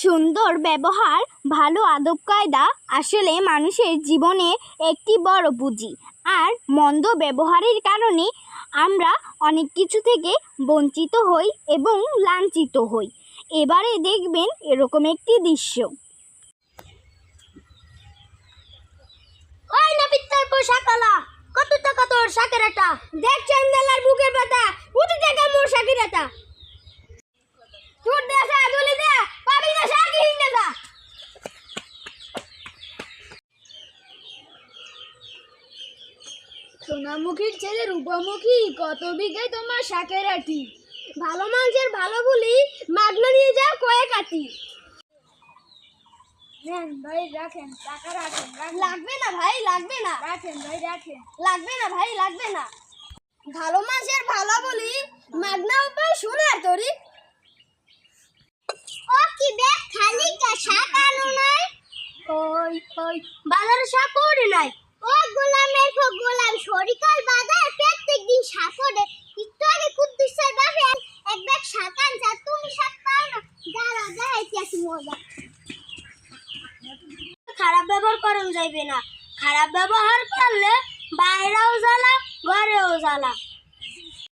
সুন্দর ব্যবহার, ভালো আদব কায়দা আসলে মানুষের জীবনে একটি বড় পুঁজি। আর মন্দ ব্যবহারের কারণে আমরা অনেক কিছু থেকে বঞ্চিত হই এবং লাঞ্ছিত হই। এবারে দেখবেন এরকম একটি দৃশ্য। ওই নবিতার পোশাকালা, কত টাকা তোর শাকের আটা? দেখ চান্দালার বুকের পাতা, উঠে টাকা মোর শাকের আটা। তোর দেখা বলে দে, পাবি না শাকি হিন্দে দা। সোনামুখীর ছেলে রূপমুখী, কত বিঘায় তোমার শাকের আটি? ভালো মাংসের ভালো বলি, মাগনা নিয়ে যাও কয়েক আটি। নেন ভাই রাখেন, টাকা রাখেন। লাগবে না ভাই, লাগবে না। রাখেন ভাই রাখেন। লাগবে না ভাই, লাগবে না। ভালো মাছের ভালো বলি, মাগনা উপায় সোনার তরি। ও কি দেখ খালি কা শাক আনো নাই? ওই বাজারে শাক ওরে নাই। ও গোলামের ফো গোলাম, সরিকাল বাজার প্রত্যেক দিন শাক ওরে। একটু আগে কুদ্দুসের বাপে এক ব্যাগ শাক আনছা, তুমি শাক পাও না। দাঁড়া দেখাইতে আসি মজা। খারাপ ব্যবহার করুন যাইবে না। খারাপ ব্যবহার করলে বাইরেও জ্বালা, ঘরেও জ্বালা।